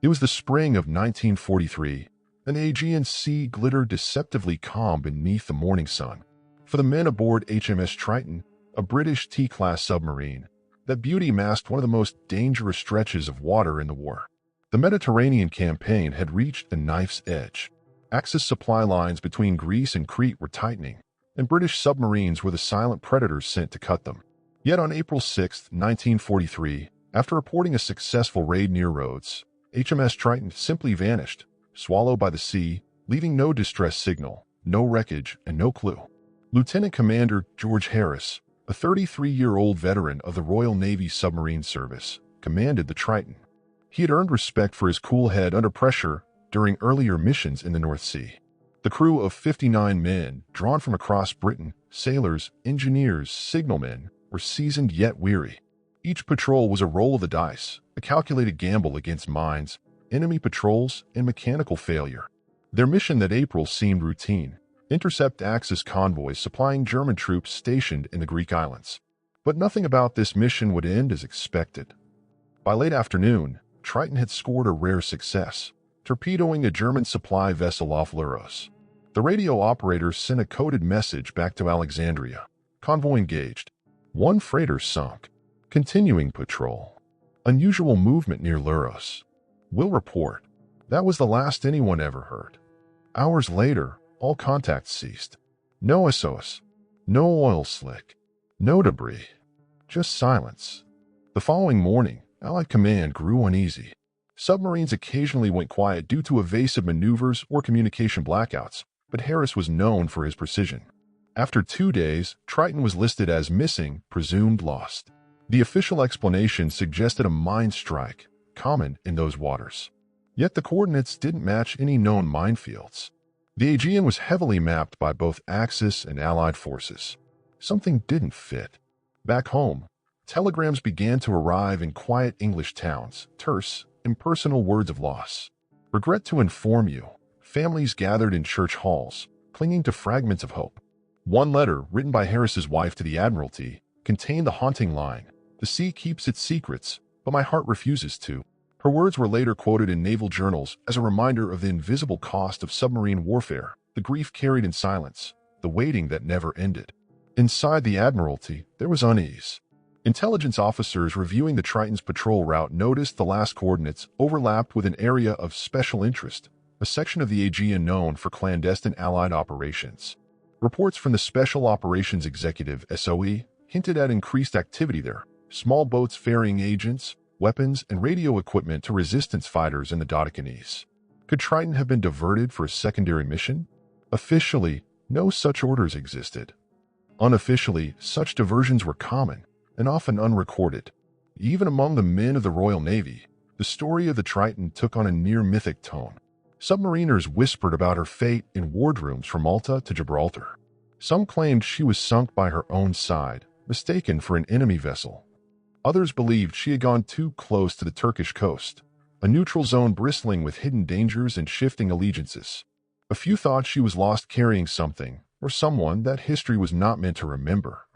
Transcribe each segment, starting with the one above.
It was the spring of 1943, and the Aegean Sea glittered deceptively calm beneath the morning sun. For the men aboard HMS Triton, a British T-class submarine, that beauty masked one of the most dangerous stretches of water in the war. The Mediterranean campaign had reached the knife's edge. Axis supply lines between Greece and Crete were tightening, and British submarines were the silent predators sent to cut them. Yet on April 6, 1943, after reporting a successful raid near Rhodes, HMS Triton simply vanished, swallowed by the sea, leaving no distress signal, no wreckage, and no clue. Lieutenant Commander George Harris, a 33-year-old veteran of the Royal Navy Submarine Service, commanded the Triton. He had earned respect for his cool head under pressure during earlier missions in the North Sea. The crew of 59 men, drawn from across Britain, sailors, engineers, signalmen, were seasoned yet weary. Each patrol was a roll of the dice, a calculated gamble against mines, enemy patrols, and mechanical failure. Their mission that April seemed routine: intercept Axis convoys supplying German troops stationed in the Greek islands. But nothing about this mission would end as expected. By late afternoon, Triton had scored a rare success, torpedoing a German supply vessel off Leros. The radio operator sent a coded message back to Alexandria. Convoy engaged. One freighter sunk. Continuing patrol. Unusual movement near Leros. Will report. That was the last anyone ever heard. Hours later, all contact ceased. No SOS. No oil slick. No debris. Just silence. The following morning, Allied command grew uneasy. Submarines occasionally went quiet due to evasive maneuvers or communication blackouts, but Harris was known for his precision. After 2 days, Triton was listed as missing, presumed lost. The official explanation suggested a mine strike, common in those waters. Yet the coordinates didn't match any known minefields. The Aegean was heavily mapped by both Axis and Allied forces. Something didn't fit. Back home, telegrams began to arrive in quiet English towns, terse, impersonal words of loss. Regret to inform you, families gathered in church halls, clinging to fragments of hope. One letter, written by Harris's wife to the Admiralty, contained the haunting line, "The sea keeps its secrets, but my heart refuses to." Her words were later quoted in naval journals as a reminder of the invisible cost of submarine warfare, the grief carried in silence, the waiting that never ended. Inside the Admiralty, there was unease. Intelligence officers reviewing the Triton's patrol route noticed the last coordinates overlapped with an area of special interest, a section of the Aegean known for clandestine Allied operations. Reports from the Special Operations Executive (SOE) hinted at increased activity there, small boats ferrying agents, weapons, and radio equipment to resistance fighters in the Dodecanese. Could Triton have been diverted for a secondary mission? Officially, no such orders existed. Unofficially, such diversions were common, and often unrecorded. Even among the men of the Royal Navy, the story of the Triton took on a near-mythic tone. Submariners whispered about her fate in wardrooms from Malta to Gibraltar. Some claimed she was sunk by her own side, mistaken for an enemy vessel. Others believed she had gone too close to the Turkish coast, a neutral zone bristling with hidden dangers and shifting allegiances. A few thought she was lost carrying something, or someone that history was not meant to remember.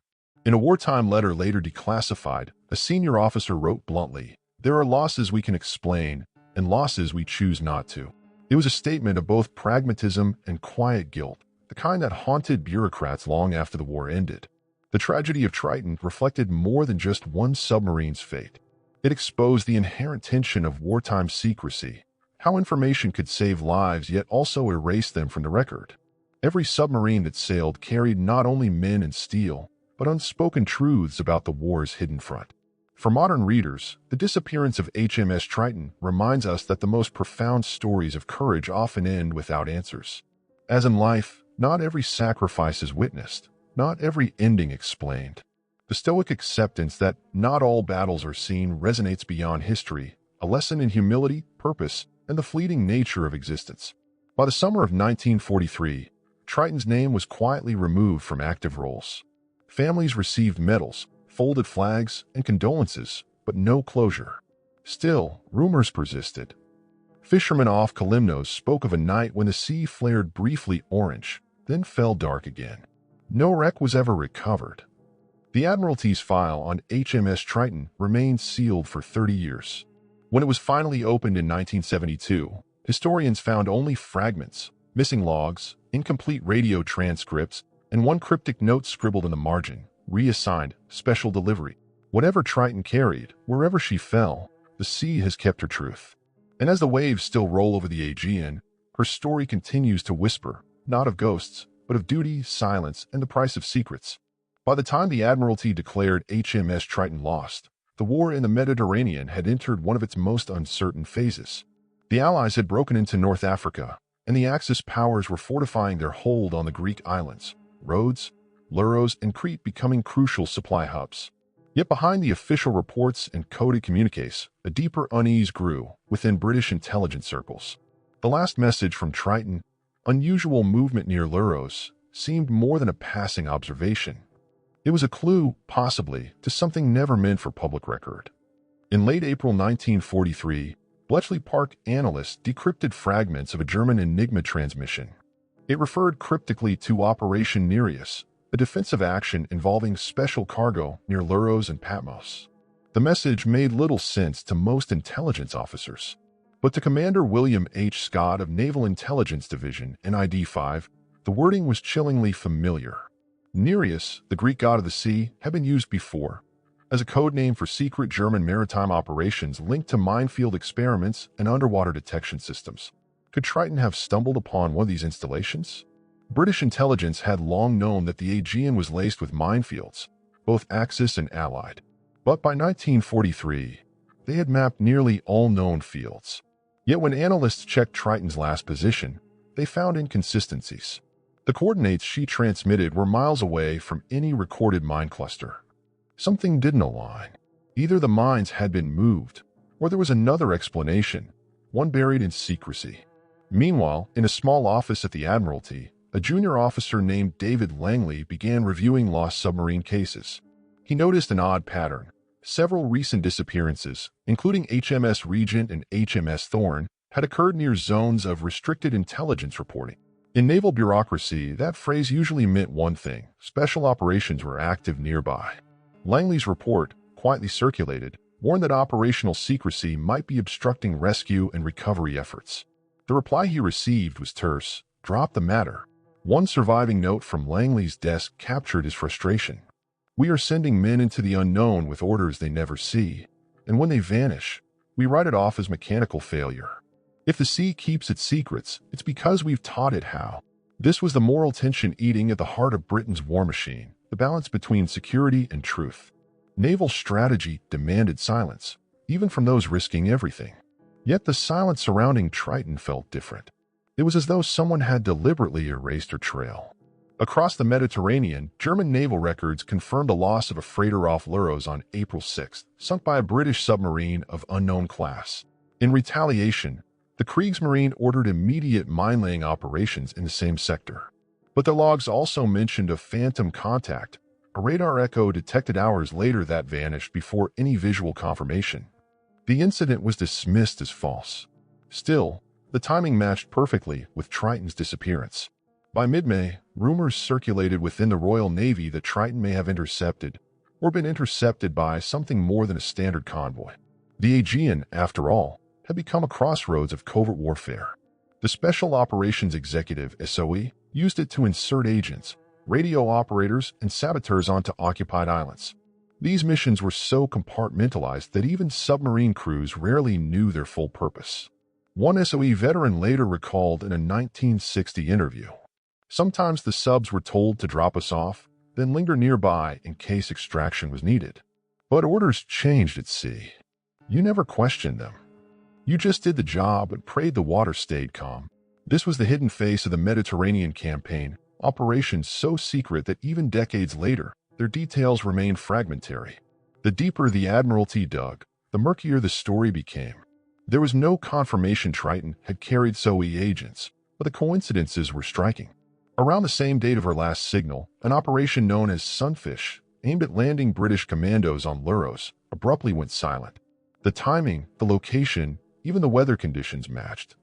In a wartime letter later declassified, a senior officer wrote bluntly, "There are losses we can explain, and losses we choose not to." It was a statement of both pragmatism and quiet guilt, the kind that haunted bureaucrats long after the war ended. The tragedy of Triton reflected more than just one submarine's fate. It exposed the inherent tension of wartime secrecy, how information could save lives yet also erase them from the record. Every submarine that sailed carried not only men and steel, but unspoken truths about the war's hidden front. For modern readers, the disappearance of HMS Triton reminds us that the most profound stories of courage often end without answers. As in life, not every sacrifice is witnessed, not every ending explained. The stoic acceptance that not all battles are seen resonates beyond history, a lesson in humility, purpose, and the fleeting nature of existence. By the summer of 1943, Triton's name was quietly removed from active roles. Families received medals, folded flags, and condolences, but no closure. Still, rumors persisted. Fishermen off Kalymnos spoke of a night when the sea flared briefly orange, then fell dark again. No wreck was ever recovered. The Admiralty's file on HMS Triton remained sealed for 30 years. When it was finally opened in 1972, historians found only fragments, missing logs, incomplete radio transcripts, and one cryptic note scribbled in the margin, reassigned, special delivery. Whatever Triton carried, wherever she fell, the sea has kept her truth. And as the waves still roll over the Aegean, her story continues to whisper, not of ghosts, but of duty, silence, and the price of secrets. By the time the Admiralty declared HMS Triton lost, the war in the Mediterranean had entered one of its most uncertain phases. The Allies had broken into North Africa, and the Axis powers were fortifying their hold on the Greek islands, Rhodes, Leros, and Crete becoming crucial supply hubs. Yet behind the official reports and coded communiques, a deeper unease grew within British intelligence circles. The last message from Triton, unusual movement near Leros, seemed more than a passing observation. It was a clue, possibly, to something never meant for public record. In late April 1943, Bletchley Park analysts decrypted fragments of a German Enigma transmission. It referred cryptically to Operation Nereus, a defensive action involving special cargo near Leros and Patmos. The message made little sense to most intelligence officers, but to Commander William H. Scott of Naval Intelligence Division, NID-5, the wording was chillingly familiar. Nereus, the Greek god of the sea, had been used before, as a code name for secret German maritime operations linked to minefield experiments and underwater detection systems. Could Triton have stumbled upon one of these installations? British intelligence had long known that the Aegean was laced with minefields, both Axis and Allied. But by 1943, they had mapped nearly all known fields. Yet when analysts checked Triton's last position, they found inconsistencies. The coordinates she transmitted were miles away from any recorded mine cluster. Something didn't align. Either the mines had been moved, or there was another explanation, one buried in secrecy. Meanwhile, in a small office at the Admiralty, a junior officer named David Langley began reviewing lost submarine cases. He noticed an odd pattern. Several recent disappearances, including HMS Regent and HMS Thorn, had occurred near zones of restricted intelligence reporting. In naval bureaucracy, that phrase usually meant one thing: special operations were active nearby. Langley's report, quietly circulated, warned that operational secrecy might be obstructing rescue and recovery efforts. The reply he received was terse: drop the matter. One surviving note from Langley's desk captured his frustration. We are sending men into the unknown with orders they never see, and when they vanish, we write it off as mechanical failure. If the sea keeps its secrets, it's because we've taught it how. This was the moral tension eating at the heart of Britain's war machine, the balance between security and truth. Naval strategy demanded silence, even from those risking everything. Yet the silence surrounding Triton felt different. It was as though someone had deliberately erased her trail. Across the Mediterranean, German naval records confirmed the loss of a freighter off Leros on April 6, sunk by a British submarine of unknown class. In retaliation, the Kriegsmarine ordered immediate mine-laying operations in the same sector. But the logs also mentioned a phantom contact, a radar echo detected hours later that vanished before any visual confirmation. The incident was dismissed as false. Still, the timing matched perfectly with Triton's disappearance. By mid-May, rumors circulated within the Royal Navy that Triton may have intercepted, or been intercepted by, something more than a standard convoy. The Aegean, after all, had become a crossroads of covert warfare. The Special Operations Executive, SOE, used it to insert agents, radio operators, and saboteurs onto occupied islands. These missions were so compartmentalized that even submarine crews rarely knew their full purpose. One SOE veteran later recalled in a 1960 interview, "Sometimes the subs were told to drop us off, then linger nearby in case extraction was needed. But orders changed at sea. You never questioned them. You just did the job and prayed the water stayed calm." This was the hidden face of the Mediterranean campaign, operations so secret that even decades later, their details remained fragmentary. The deeper the Admiralty dug, the murkier the story became. There was no confirmation Triton had carried SOE agents, but the coincidences were striking. Around the same date of her last signal, an operation known as Sunfish, aimed at landing British commandos on Leros, abruptly went silent. The timing, the location, even the weather conditions matched.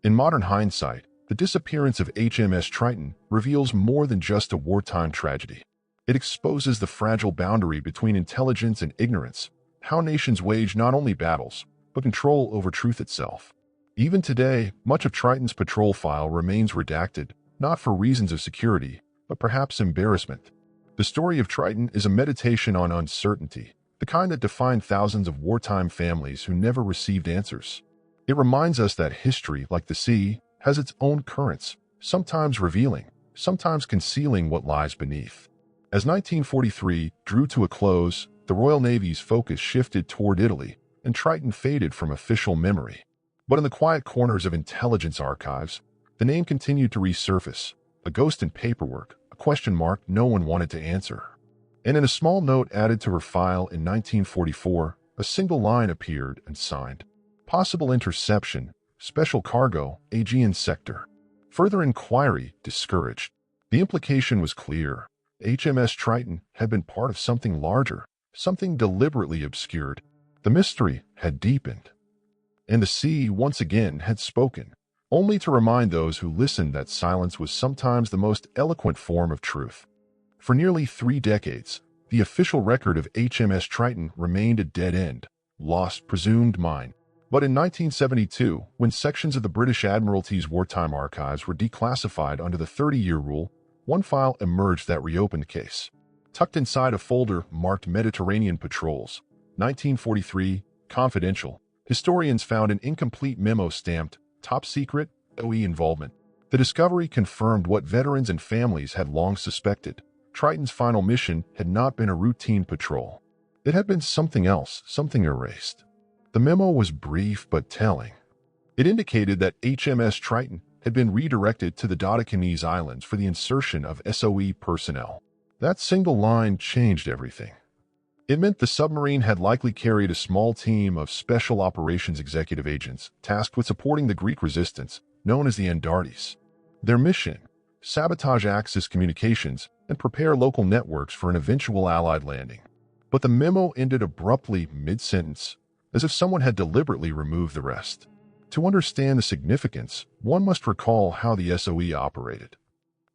In modern hindsight, the disappearance of HMS Triton reveals more than just a wartime tragedy. It exposes the fragile boundary between intelligence and ignorance, how nations wage not only battles, but control over truth itself. Even today, much of Triton's patrol file remains redacted, not for reasons of security, but perhaps embarrassment. The story of Triton is a meditation on uncertainty, the kind that defined thousands of wartime families who never received answers. It reminds us that history, like the sea, has its own currents, sometimes revealing, sometimes concealing what lies beneath. As 1943 drew to a close, the Royal Navy's focus shifted toward Italy, and Triton faded from official memory. But in the quiet corners of intelligence archives, the name continued to resurface, a ghost in paperwork, a question mark no one wanted to answer. And in a small note added to her file in 1944, a single line appeared and signed. Possible interception, special cargo, Aegean sector. Further inquiry discouraged. The implication was clear. HMS Triton had been part of something larger, something deliberately obscured. The mystery had deepened. And the sea once again had spoken, only to remind those who listened that silence was sometimes the most eloquent form of truth. For nearly 3 decades, the official record of HMS Triton remained a dead end, lost presumed mine. But in 1972, when sections of the British Admiralty's wartime archives were declassified under the 30-year rule, one file emerged that reopened case. Tucked inside a folder marked Mediterranean Patrols, 1943, confidential, historians found an incomplete memo stamped, top secret, OE involvement. The discovery confirmed what veterans and families had long suspected. Triton's final mission had not been a routine patrol. It had been something else, something erased. The memo was brief but telling. It indicated that HMS Triton had been redirected to the Dodecanese Islands for the insertion of SOE personnel. That single line changed everything. It meant the submarine had likely carried a small team of Special Operations Executive agents tasked with supporting the Greek resistance, known as the Andartes. Their mission: sabotage Axis communications and prepare local networks for an eventual Allied landing. But the memo ended abruptly mid-sentence, as if someone had deliberately removed the rest. To understand the significance, one must recall how the SOE operated.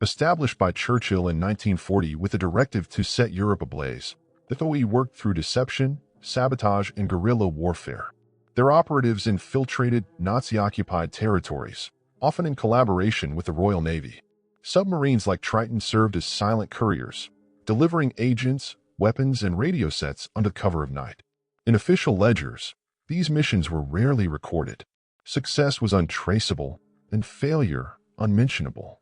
Established by Churchill in 1940 with a directive to set Europe ablaze, the SOE worked through deception, sabotage, and guerrilla warfare. Their operatives infiltrated Nazi-occupied territories, often in collaboration with the Royal Navy. Submarines like Triton served as silent couriers, delivering agents, weapons, and radio sets under cover of night. In official ledgers, these missions were rarely recorded. Success was untraceable, and failure unmentionable.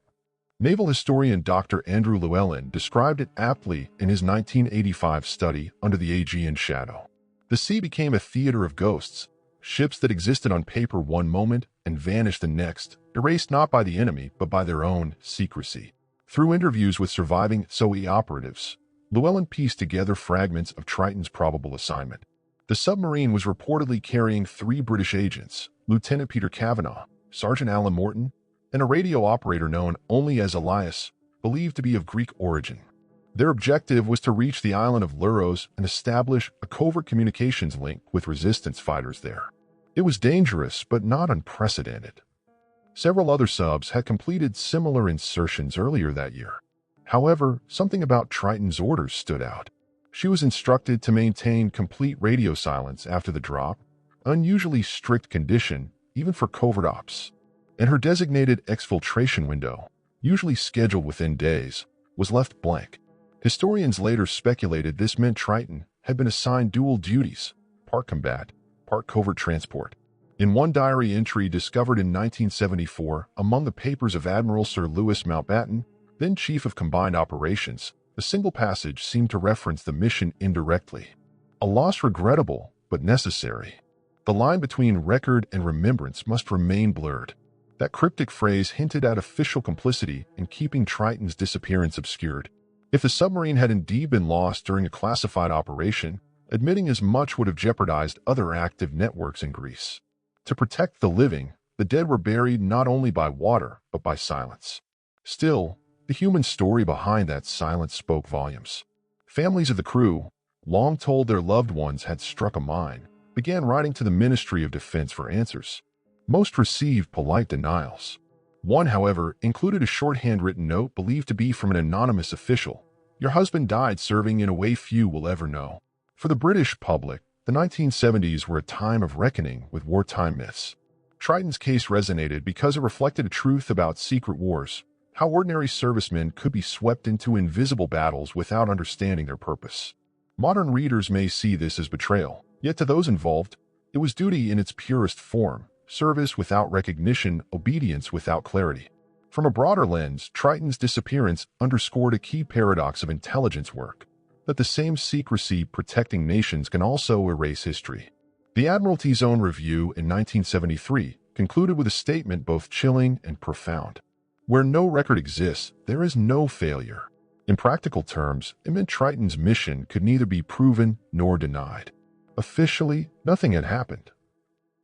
Naval historian Dr. Andrew Llewellyn described it aptly in his 1985 study Under the Aegean Shadow. The sea became a theater of ghosts, ships that existed on paper one moment and vanished the next, erased not by the enemy but by their own secrecy. Through interviews with surviving SOE operatives, Llewellyn pieced together fragments of Triton's probable assignment. The submarine was reportedly carrying 3 British agents, Lieutenant Peter Kavanagh, Sergeant Alan Morton, and a radio operator known only as Elias, believed to be of Greek origin. Their objective was to reach the island of Luros and establish a covert communications link with resistance fighters there. It was dangerous, but not unprecedented. Several other subs had completed similar insertions earlier that year. However, something about Triton's orders stood out. She was instructed to maintain complete radio silence after the drop, an unusually strict condition even for covert ops. And her designated exfiltration window, usually scheduled within days, was left blank. Historians later speculated this meant Triton had been assigned dual duties, part combat, part covert transport. In one diary entry discovered in 1974 among the papers of Admiral Sir Louis Mountbatten, then Chief of Combined Operations, a single passage seemed to reference the mission indirectly. A loss regrettable, but necessary. The line between record and remembrance must remain blurred. That cryptic phrase hinted at official complicity in keeping Triton's disappearance obscured. If the submarine had indeed been lost during a classified operation, admitting as much would have jeopardized other active networks in Greece. To protect the living, the dead were buried not only by water, but by silence. Still, the human story behind that silence spoke volumes. Families of the crew, long told their loved ones had struck a mine, began writing to the Ministry of Defense for answers. Most received polite denials. One, however, included a short handwritten note believed to be from an anonymous official. "Your husband died serving in a way few will ever know." For the British public, the 1970s were a time of reckoning with wartime myths. Triton's case resonated because it reflected a truth about secret wars, how ordinary servicemen could be swept into invisible battles without understanding their purpose. Modern readers may see this as betrayal, yet to those involved, it was duty in its purest form, service without recognition, obedience without clarity. From a broader lens, Triton's disappearance underscored a key paradox of intelligence work, that the same secrecy protecting nations can also erase history. The Admiralty's own review in 1973 concluded with a statement both chilling and profound. Where no record exists, there is no failure. In practical terms, it meant Triton's mission could neither be proven nor denied. Officially, nothing had happened.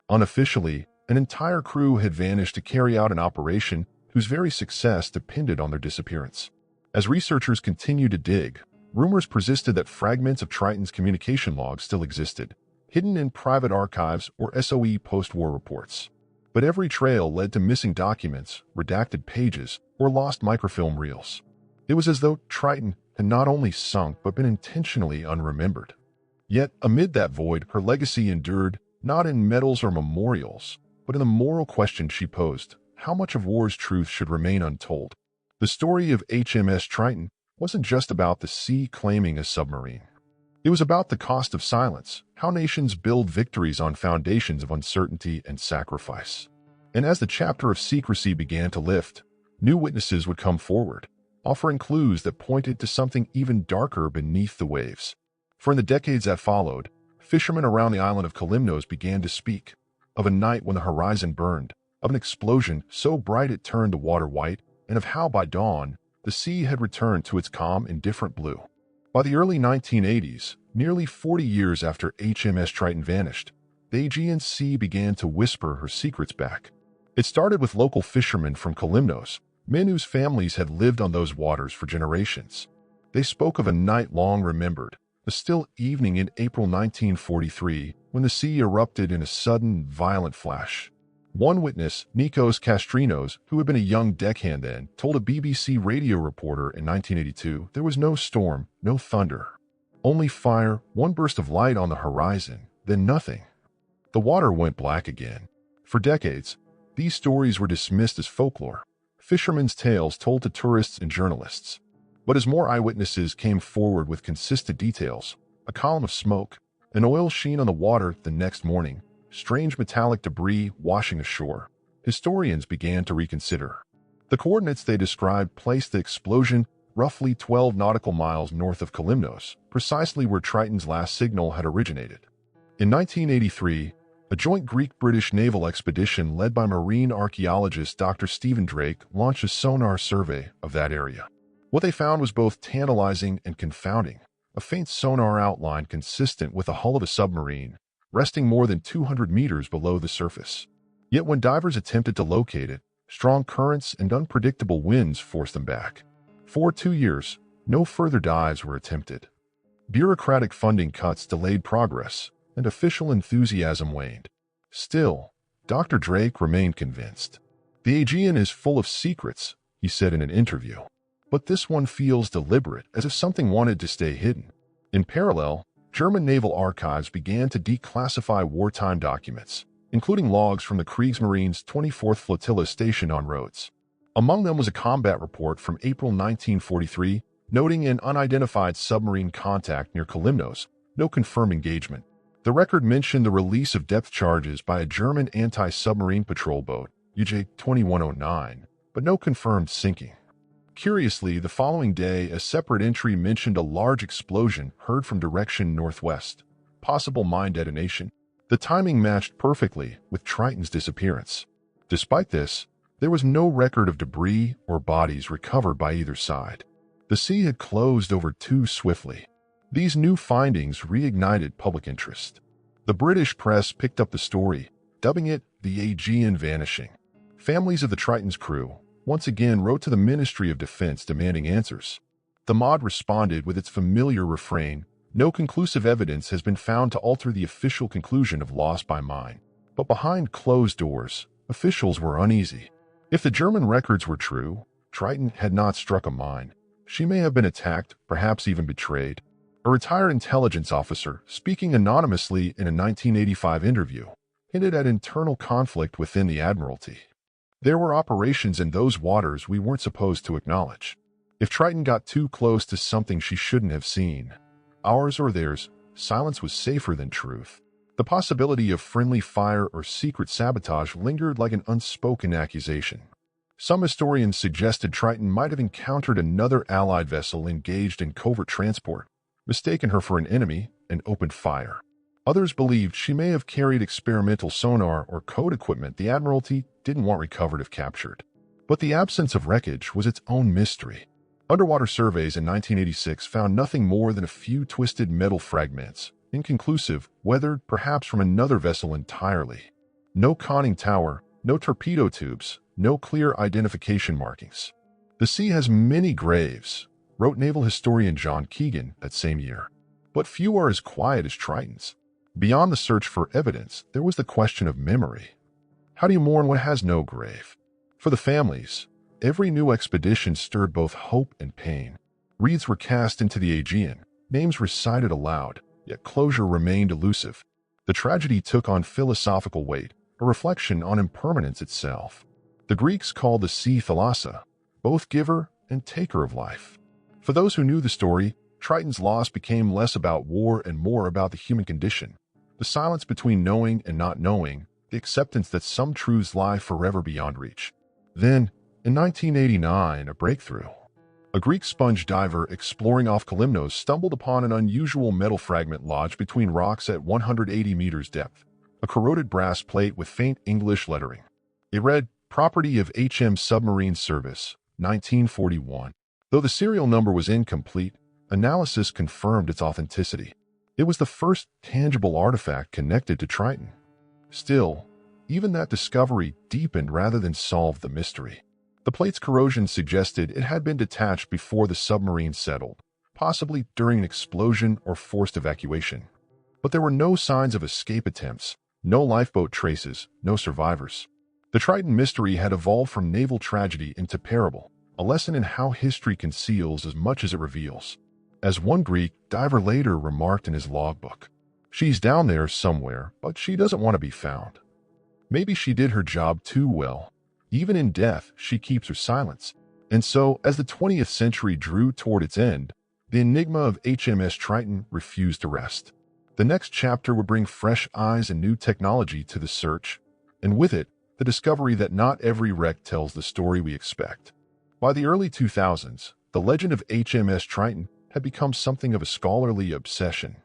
Unofficially, an entire crew had vanished to carry out an operation whose very success depended on their disappearance. As researchers continued to dig, rumors persisted that fragments of Triton's communication logs still existed, hidden in private archives or SOE post-war reports. But every trail led to missing documents, redacted pages, or lost microfilm reels. It was as though Triton had not only sunk but been intentionally unremembered. Yet, amid that void, her legacy endured, not in medals or memorials, but in the moral question she posed: how much of war's truth should remain untold? The story of HMS Triton wasn't just about the sea claiming a submarine. It was about the cost of silence, how nations build victories on foundations of uncertainty and sacrifice. And as the chapter of secrecy began to lift, new witnesses would come forward, offering clues that pointed to something even darker beneath the waves. For in the decades that followed, fishermen around the island of Kalymnos began to speak of a night when the horizon burned, of an explosion so bright it turned the water white, and of how by dawn, the sea had returned to its calm, indifferent blue. By the early 1980s, nearly 40 years after HMS Triton vanished, the Aegean Sea began to whisper her secrets back. It started with local fishermen from Kalymnos, men whose families had lived on those waters for generations. They spoke of a night long remembered, a still evening in April 1943, when the sea erupted in a sudden, violent flash. One witness, Nikos Kastrinos, who had been a young deckhand then, told a BBC radio reporter in 1982 there was no storm, no thunder. Only fire, one burst of light on the horizon, then nothing. The water went black again. For decades, these stories were dismissed as folklore, fishermen's tales told to tourists and journalists. But as more eyewitnesses came forward with consistent details, a column of smoke, an oil sheen on the water the next morning, strange metallic debris washing ashore, historians began to reconsider. The coordinates they described placed the explosion roughly 12 nautical miles north of Kalymnos, precisely where Triton's last signal had originated. In 1983, a joint Greek-British naval expedition led by marine archaeologist Dr. Stephen Drake launched a sonar survey of that area. What they found was both tantalizing and confounding: a faint sonar outline consistent with the hull of a submarine, resting more than 200 meters below the surface. Yet when divers attempted to locate it, strong currents and unpredictable winds forced them back. For 2 years, no further dives were attempted. Bureaucratic funding cuts delayed progress, and official enthusiasm waned. Still, Dr. Drake remained convinced. "The Aegean is full of secrets," he said in an interview. "But this one feels deliberate, as if something wanted to stay hidden." In parallel, German naval archives began to declassify wartime documents, including logs from the Kriegsmarine's 24th Flotilla stationed on Rhodes. Among them was a combat report from April 1943, noting an unidentified submarine contact near Kalymnos, no confirmed engagement. The record mentioned the release of depth charges by a German anti-submarine patrol boat, UJ 2109, but no confirmed sinking. Curiously, the following day, a separate entry mentioned a large explosion heard from direction northwest, possible mine detonation. The timing matched perfectly with Triton's disappearance. Despite this, there was no record of debris or bodies recovered by either side. The sea had closed over too swiftly. These new findings reignited public interest. The British press picked up the story, dubbing it the Aegean vanishing. Families of the Triton's crew once again wrote to the Ministry of Defense demanding answers. The MOD responded with its familiar refrain: "No conclusive evidence has been found to alter the official conclusion of loss by mine." But behind closed doors, officials were uneasy. If the German records were true, Triton had not struck a mine. She may have been attacked, perhaps even betrayed. A retired intelligence officer, speaking anonymously in a 1985 interview, hinted at internal conflict within the Admiralty. There were operations in those waters we weren't supposed to acknowledge. If Triton got too close to something she shouldn't have seen, ours or theirs, silence was safer than truth. The possibility of friendly fire or secret sabotage lingered like an unspoken accusation. Some historians suggested Triton might have encountered another Allied vessel engaged in covert transport, mistaken her for an enemy, and opened fire. Others believed she may have carried experimental sonar or code equipment the Admiralty didn't want recovered if captured. But the absence of wreckage was its own mystery. Underwater surveys in 1986 found nothing more than a few twisted metal fragments, inconclusive, weathered perhaps from another vessel entirely. No conning tower, no torpedo tubes, no clear identification markings. "The sea has many graves," wrote naval historian John Keegan that same year. "But few are as quiet as Triton's." Beyond the search for evidence, there was the question of memory. How do you mourn what has no grave? For the families, every new expedition stirred both hope and pain. Wreaths were cast into the Aegean, names recited aloud, yet closure remained elusive. The tragedy took on philosophical weight, a reflection on impermanence itself. The Greeks called the sea thalassa, both giver and taker of life. For those who knew the story, Triton's loss became less about war and more about the human condition. The silence between knowing and not knowing, the acceptance that some truths lie forever beyond reach. Then, in 1989, a breakthrough. A Greek sponge diver exploring off Kalymnos stumbled upon an unusual metal fragment lodged between rocks at 180 meters depth, a corroded brass plate with faint English lettering. It read, "Property of HM Submarine Service, 1941. Though the serial number was incomplete, analysis confirmed its authenticity. It was the first tangible artifact connected to Triton. Still, even that discovery deepened rather than solved the mystery. The plate's corrosion suggested it had been detached before the submarine settled, possibly during an explosion or forced evacuation. But there were no signs of escape attempts, no lifeboat traces, no survivors. The Triton mystery had evolved from naval tragedy into parable, a lesson in how history conceals as much as it reveals. As one Greek diver later remarked in his logbook, "She's down there somewhere, but she doesn't want to be found." Maybe she did her job too well. Even in death, she keeps her silence. And so, as the 20th century drew toward its end, the enigma of HMS Triton refused to rest. The next chapter would bring fresh eyes and new technology to the search, and with it, the discovery that not every wreck tells the story we expect. By the early 2000s, the legend of HMS Triton had become something of a scholarly obsession.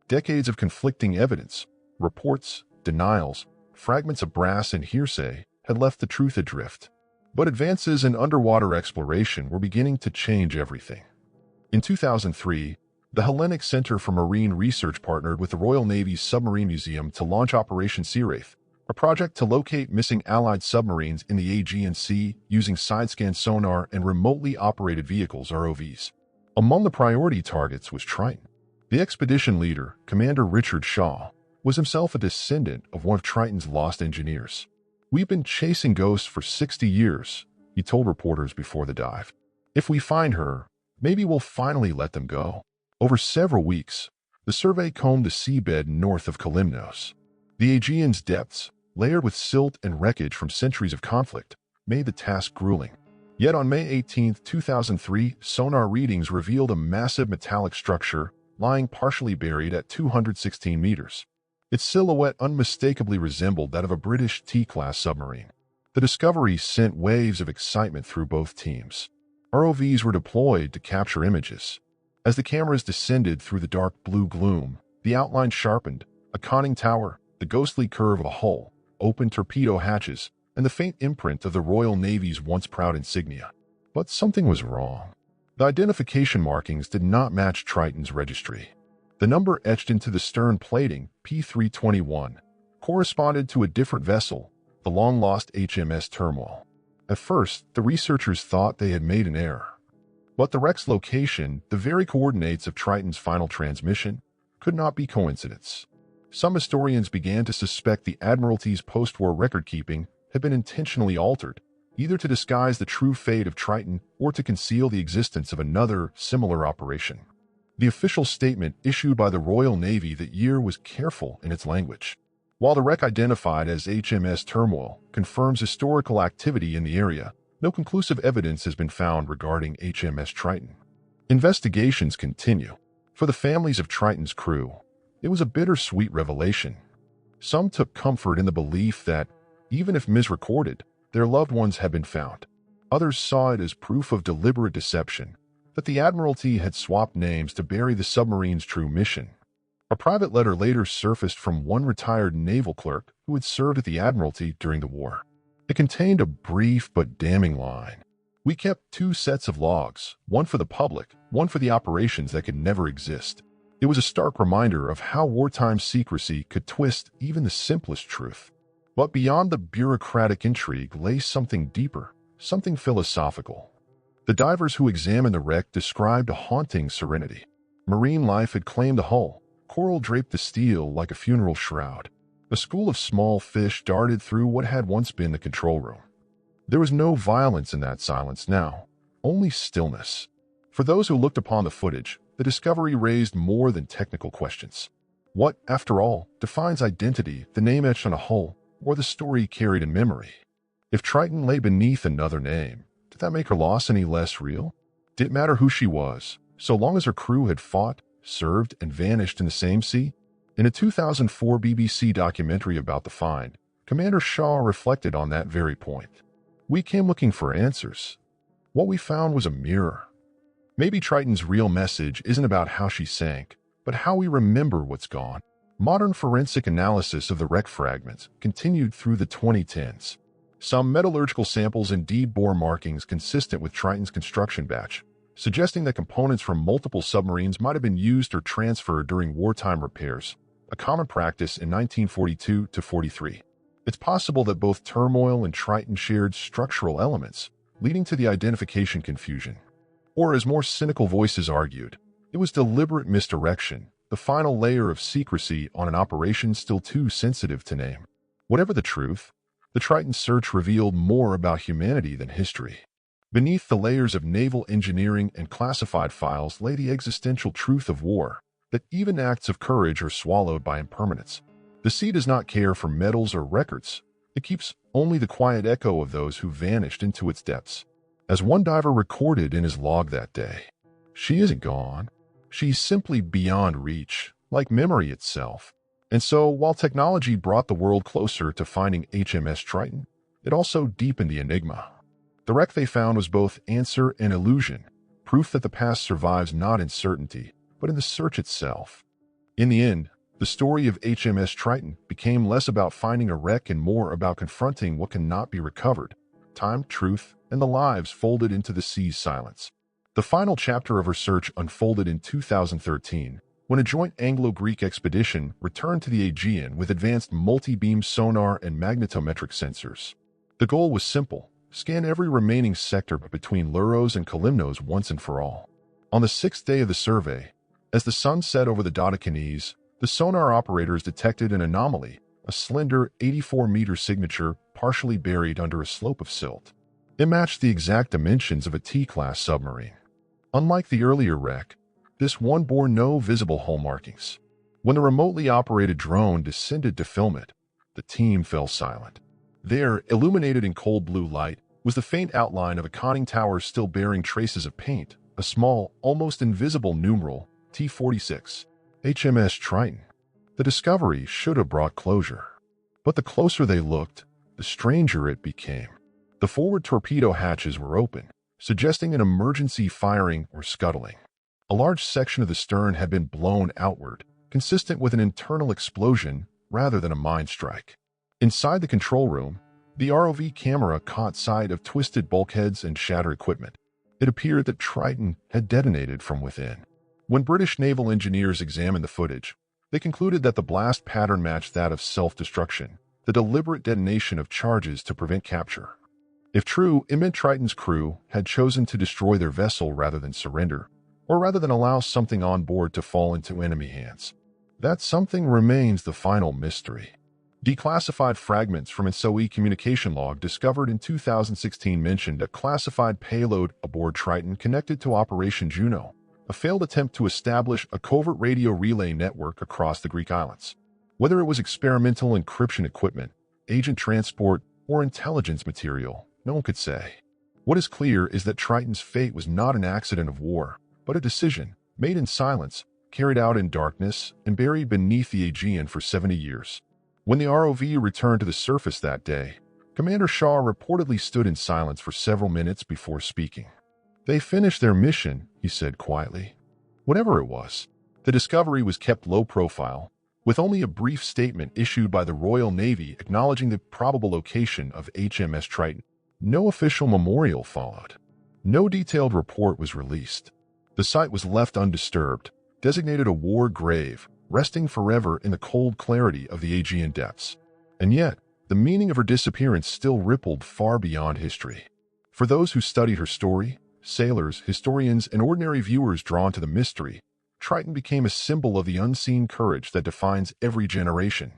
Decades of conflicting evidence, reports, denials, fragments of brass and hearsay had left the truth adrift. But advances in underwater exploration were beginning to change everything. In 2003, the Hellenic Center for Marine Research partnered with the Royal Navy's Submarine Museum to launch Operation Sea Wraith, a project to locate missing Allied submarines in the Aegean Sea using side-scan sonar and remotely operated vehicles ROVs. Among the priority targets was Triton. The expedition leader, Commander Richard Shaw, was himself a descendant of one of Triton's lost engineers. "We've been chasing ghosts for 60 years, he told reporters before the dive. "If we find her, maybe we'll finally let them go." Over several weeks, the survey combed the seabed north of Kalymnos. The Aegean's depths, layered with silt and wreckage from centuries of conflict, made the task grueling. Yet on May 18, 2003, sonar readings revealed a massive metallic structure lying partially buried at 216 meters. Its silhouette unmistakably resembled that of a British T-class submarine. The discovery sent waves of excitement through both teams. ROVs were deployed to capture images. As the cameras descended through the dark blue gloom, the outline sharpened, a conning tower, the ghostly curve of a hull, open torpedo hatches, and the faint imprint of the Royal Navy's once proud insignia. But something was wrong. The identification markings did not match Triton's registry. The number etched into the stern plating, P321, corresponded to a different vessel, the long-lost HMS Turmoil. At first, the researchers thought they had made an error. But the wreck's location, the very coordinates of Triton's final transmission, could not be coincidence. Some historians began to suspect the Admiralty's post-war record-keeping had been intentionally altered, either to disguise the true fate of Triton or to conceal the existence of another, similar operation. The official statement issued by the Royal Navy that year was careful in its language. While the wreck identified as HMS Turmoil confirms historical activity in the area, no conclusive evidence has been found regarding HMS Triton. Investigations continue. For the families of Triton's crew, it was a bittersweet revelation. Some took comfort in the belief that, even if misrecorded, their loved ones had been found. Others saw it as proof of deliberate deception, that the Admiralty had swapped names to bury the submarine's true mission. A private letter later surfaced from one retired naval clerk who had served at the Admiralty during the war. It contained a brief but damning line. "We kept 2 sets of logs, one for the public, one for the operations that could never exist." It was a stark reminder of how wartime secrecy could twist even the simplest truth. But beyond the bureaucratic intrigue lay something deeper, something philosophical. The divers who examined the wreck described a haunting serenity. Marine life had claimed the hull. Coral draped the steel like a funeral shroud. A school of small fish darted through what had once been the control room. There was no violence in that silence now, only stillness. For those who looked upon the footage, the discovery raised more than technical questions. What, after all, defines identity, the name etched on a hull, or the story carried in memory? If Triton lay beneath another name, did that make her loss any less real? Did it matter who she was, so long as her crew had fought, served, and vanished in the same sea? In a 2004 BBC documentary about the find, Commander Shaw reflected on that very point. "We came looking for answers. What we found was a mirror." Maybe Triton's real message isn't about how she sank, but how we remember what's gone. Modern forensic analysis of the wreck fragments continued through the 2010s. Some metallurgical samples indeed bore markings consistent with Triton's construction batch, suggesting that components from multiple submarines might have been used or transferred during wartime repairs, a common practice in 1942 to 43. It's possible that both Turmoil and Triton shared structural elements, leading to the identification confusion. Or, as more cynical voices argued, it was deliberate misdirection, the final layer of secrecy on an operation still too sensitive to name. Whatever the truth, the Triton search revealed more about humanity than history. Beneath the layers of naval engineering and classified files lay the existential truth of war, that even acts of courage are swallowed by impermanence. The sea does not care for medals or records. It keeps only the quiet echo of those who vanished into its depths. As one diver recorded in his log that day, "She isn't gone. She's simply beyond reach, like memory itself." And so, while technology brought the world closer to finding HMS Triton, it also deepened the enigma. The wreck they found was both answer and illusion, proof that the past survives not in certainty, but in the search itself. In the end, the story of HMS Triton became less about finding a wreck and more about confronting what cannot be recovered: time, truth, and the lives folded into the sea's silence. The final chapter of her search unfolded in 2013, when a joint Anglo-Greek expedition returned to the Aegean with advanced multi-beam sonar and magnetometric sensors. The goal was simple: scan every remaining sector between Luros and Kalymnos once and for all. On the 6th day of the survey, as the sun set over the Dodecanese, the sonar operators detected an anomaly, a slender 84-meter signature partially buried under a slope of silt. It matched the exact dimensions of a T-class submarine. Unlike the earlier wreck, this one bore no visible hull markings. When the remotely operated drone descended to film it, the team fell silent. There, illuminated in cold blue light, was the faint outline of a conning tower still bearing traces of paint, a small, almost invisible numeral, T-46. HMS Triton. The discovery should have brought closure. But the closer they looked, the stranger it became. The forward torpedo hatches were open, suggesting an emergency firing or scuttling. A large section of the stern had been blown outward, consistent with an internal explosion rather than a mine strike. Inside the control room, the ROV camera caught sight of twisted bulkheads and shattered equipment. It appeared that Triton had detonated from within. When British naval engineers examined the footage, they concluded that the blast pattern matched that of self-destruction, the deliberate detonation of charges to prevent capture. If true, it meant Triton's crew had chosen to destroy their vessel rather than surrender, or rather than allow something on board to fall into enemy hands. That something remains the final mystery. Declassified fragments from its SOE communication log discovered in 2016 mentioned a classified payload aboard Triton connected to Operation Juno, a failed attempt to establish a covert radio relay network across the Greek islands. Whether it was experimental encryption equipment, agent transport, or intelligence material, no one could say. What is clear is that Triton's fate was not an accident of war, but a decision, made in silence, carried out in darkness, and buried beneath the Aegean for 70 years. When the ROV returned to the surface that day, Commander Shaw reportedly stood in silence for several minutes before speaking. "They finished their mission," he said quietly. Whatever it was, the discovery was kept low profile, with only a brief statement issued by the Royal Navy acknowledging the probable location of HMS Triton. No official memorial followed. No detailed report was released. The site was left undisturbed, designated a war grave, resting forever in the cold clarity of the Aegean depths. And yet, the meaning of her disappearance still rippled far beyond history. For those who studied her story, sailors, historians, and ordinary viewers drawn to the mystery, Triton became a symbol of the unseen courage that defines every generation.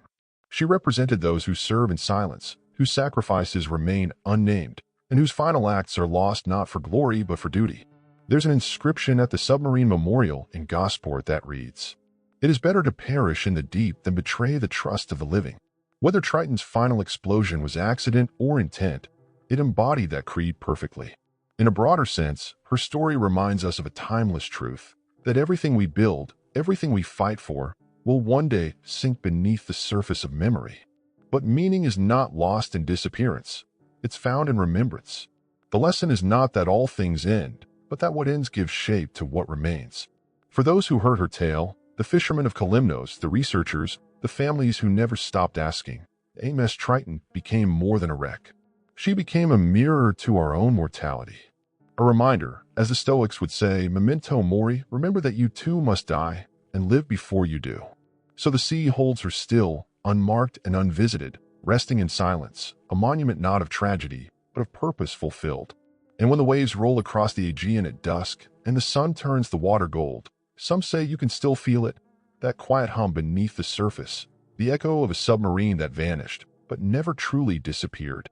She represented those who serve in silence, whose sacrifices remain unnamed, and whose final acts are lost not for glory but for duty. There's an inscription at the submarine memorial in Gosport that reads, "It is better to perish in the deep than betray the trust of the living." Whether Triton's final explosion was accident or intent, it embodied that creed perfectly. In a broader sense, her story reminds us of a timeless truth, that everything we build, everything we fight for, will one day sink beneath the surface of memory. But meaning is not lost in disappearance. It's found in remembrance. The lesson is not that all things end, but that what ends gives shape to what remains. For those who heard her tale, the fishermen of Kalymnos, the researchers, the families who never stopped asking, HMS Triton became more than a wreck. She became a mirror to our own mortality. A reminder, as the Stoics would say, memento mori, remember that you too must die and live before you do. So the sea holds her still, unmarked and unvisited, resting in silence, a monument not of tragedy, but of purpose fulfilled. And when the waves roll across the Aegean at dusk and the sun turns the water gold, some say you can still feel it, that quiet hum beneath the surface, the echo of a submarine that vanished, but never truly disappeared.